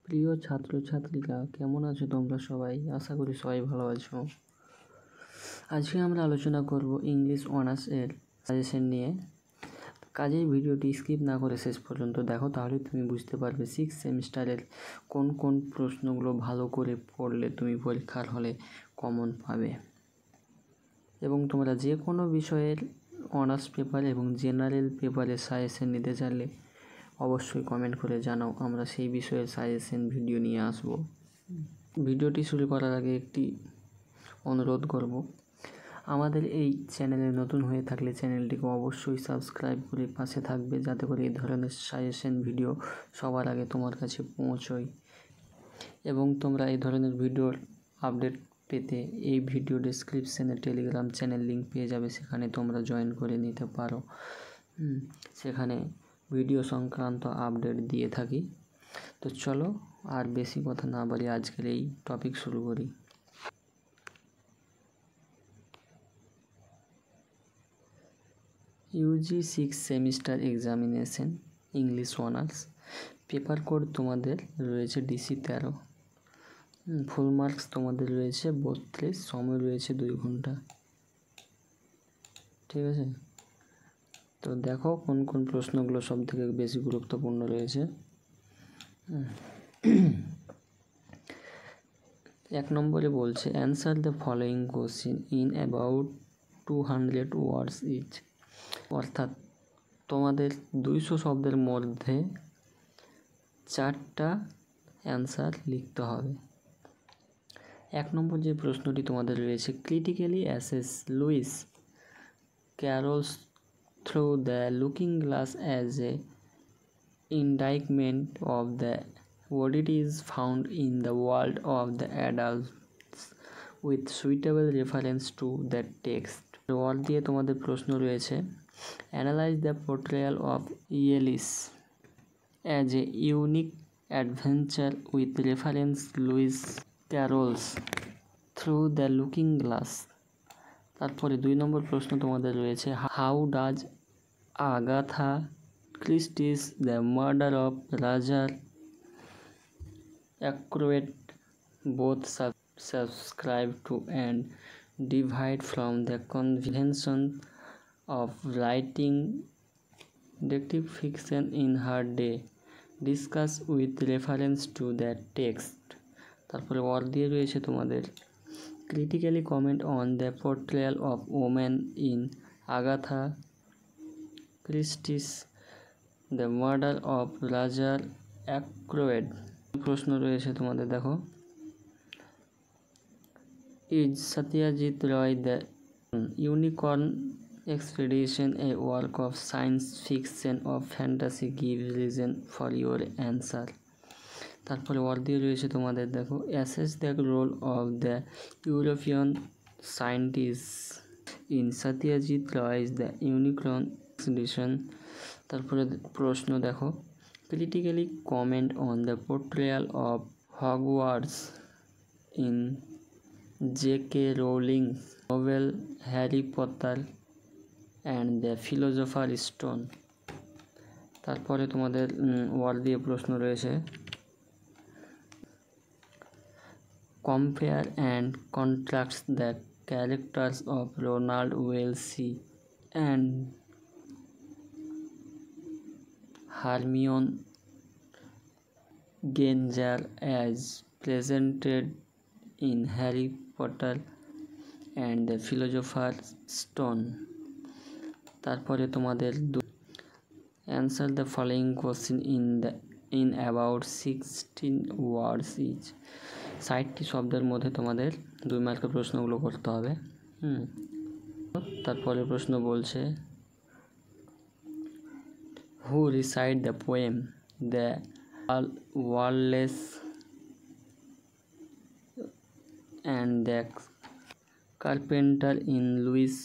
প্রিয় ছাত্রছাত্রীরা, কেমন আছো তোমরা সবাই? আশা করি সবাই ভালো আছো। আজকে আমরা আলোচনা করব ইংলিশ অনার্সের সাজেশন নিয়ে। কাজেই ভিডিওটি স্কিপ না করে শেষ পর্যন্ত দেখো, তাহলে তুমি বুঝতে পারবে 6 সেমিস্টারের কোন কোন প্রশ্নগুলো ভালো করে পড়লে তুমি পরীক্ষার হলে কমন পাবে। এবং তোমরা যে কোনো বিষয়ের অনার্স পেপার এবং জেনারেল পেপারের সাজেশন নিতে চাইলে অবশ্যই কমেন্ট করে জানাও, আমরা সেই বিষয়ে সাজেশন ভিডিও নিয়ে আসব। ভিডিওটি শুরু করার আগে একটি অনুরোধ করব, আমাদের এই চ্যানেলে নতুন হয়ে থাকলে চ্যানেলটিকে অবশ্যই সাবস্ক্রাইব করে পাশে থাকবে, যাতে করে এই ধরনের সাজেশন ভিডিও সবার আগে তোমার কাছে পৌঁছয়। এবং তোমরা এই ধরনের ভিডিওর আপডেট পেতে এই ভিডিও ডেসক্রিপশানে টেলিগ্রাম চ্যানেল লিঙ্ক পেয়ে যাবে, সেখানে তোমরা জয়েন করে নিতে পারো। সেখানে ভিডিও সংক্রান্ত আপডেট দিয়ে থাকি। তো চলো আর বেশি কথা না বলি, আজকের এই টপিক শুরু করি। UG 6 semester examination English honours paper code তোমাদের রয়েছে DC 13। ফুল মার্কস তোমাদের রয়েছে 32, সময় রয়েছে 2 ঘন্টা। ঠিক আছে, তো দেখো কোন কোন প্রশ্নগুলো সব থেকে বেশি গুরুত্বপূর্ণ রয়েছে। 1 নম্বরে বলছে answer the following question in about 200 words each. অর্থাৎ তোমাদের 200 শব্দের মধ্যে 4টা অ্যান্সার লিখতে হবে। 1 নম্বর যে প্রশ্নটি তোমাদের রয়েছে, critically assess Lewis Carroll's through the looking glass as a indictment of the oddities found in the world of the adults with suitable reference to the text. Word দিয়ে তোমাদের প্রশ্ন রয়েছে, analyze the portrayal of Ellis as a unique adventure with reference Lewis Carroll's through the looking glass. তারপরে 2 নম্বর প্রশ্ন তোমাদের রয়েছে, how does Agatha Christie's The Murder of Roger Ackroyd both subscribe to and deviate from the convention of writing detective fiction in her day, discuss with reference to the text. তারপরে word দিয়ে রয়েছে তোমাদের, critically comment on the portrayal of women in Agatha Christie's The Murder of Roger Ackroyd. প্রশ্ন রয়েছে তোমাদের, দেখো, is Satyajit Ray the unicorn expedition a work of science fiction of fantasy? Give reason for your answer. তারপরে word দিয়ে রয়েছে তোমাদের, দেখো, assess the role of the European scientist in Satyajit Ray's the unicorn expedition. তারপরে প্রশ্ন দেখো, critically comment on the portrayal of Hogwarts in J.K. Rowling's novel Harry Potter and the Philosopher's Stone. তারপরে তোমাদের ওয়ার্ড দিয়ে প্রশ্ন রয়েছে, compare and contrast the characters of Ronald Weasley and Hermione Granger as presented in Harry Potter and the Philosopher's Stone. তারপরে তোমাদের answer the following question in about 16 words each. 60টি শব্দের মধ্যে তোমাদের 2 মার্কের প্রশ্নগুলো করতে হবে। তারপরে প্রশ্ন বলছে, who recite the poem The Wordless and the Carpenter in Lewis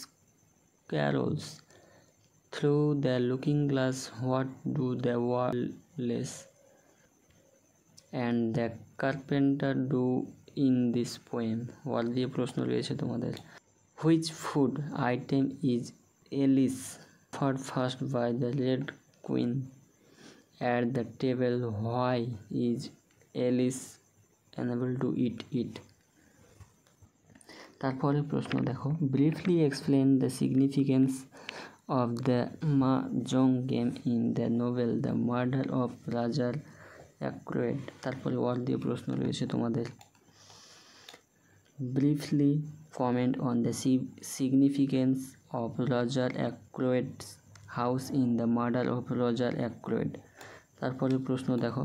Carroll's Through the Looking Glass? What do the Wordless and the Carpenter do in this poem? Word দিয়ে প্রশ্ন রয়েছে তোমাদের, which food item is Ellis offered first by the Red Queen at the table? Why is L is unable to eat it. তারপরে প্রশ্ন দেখো, briefly explain the significance of the mahjong game in the novel the murder of Roger Ackroyd. তারপরে word দিয়ে প্রশ্ন রয়েছে তোমাদের, briefly comment on the significance of Roger Ackroyd's house in the murder of Roger Ackroyd. তারপরে প্রশ্ন দেখো,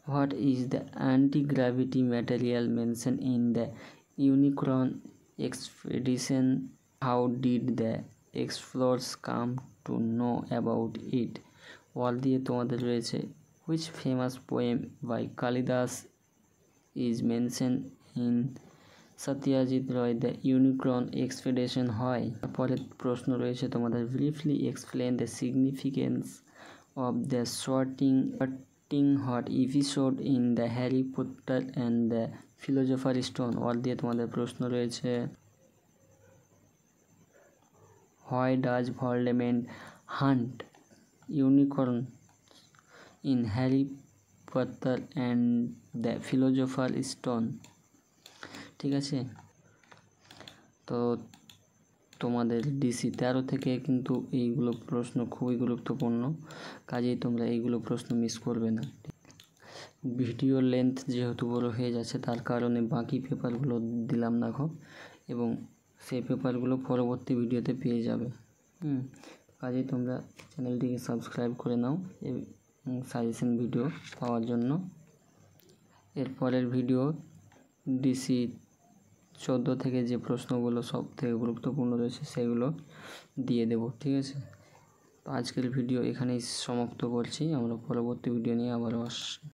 what is the anti-gravity material mention in the unicorn expedition, how did the explorers come to know about it. ওয়াল দিয়ে তোমাদের রয়েছে, which famous poem by Kalidas is mention in Satyajit Ray the unicorn expedition হয়। তারপরে প্রশ্ন রয়েছে তোমাদের, briefly explain the significance of the sorting hat episode in the Harry Potter and the philosopher stone. Word দিয়ে তোমাদের প্রশ্ন রয়েছে, why does Voldemort hunt unicorn in Harry Potter and the philosopher stone. ঠিক আছে, তো তোমাদের ডিসি 13 থেকে কিন্তু এইগুলো প্রশ্ন খুবই গুরুত্বপূর্ণ, কাজেই তোমরা এইগুলো প্রশ্ন মিস করবে না। ভিডিও লেন্থ যেহেতু বড় হয়ে যাচ্ছে তার কারণে বাকি পেপারগুলো দিলাম দেখো, এবং সেই পেপারগুলো পরবর্তী ভিডিওতে পেয়ে যাবে। কাজেই তোমরা চ্যানেলটিকে সাবস্ক্রাইব করে নাও এবং সাজেশন ভিডিও পাওয়ার জন্য। এরপরের ভিডিও ডিসি 14 থেকে যে প্রশ্নগুলো সব থেকে গুরুত্বপূর্ণ রয়েছে সেগুলো দিয়ে দেব। ঠিক আছে, তো আজকের ভিডিও এখানেই সমাপ্ত করছি, আমরা পরবর্তী ভিডিও নিয়ে আবারও আসছি।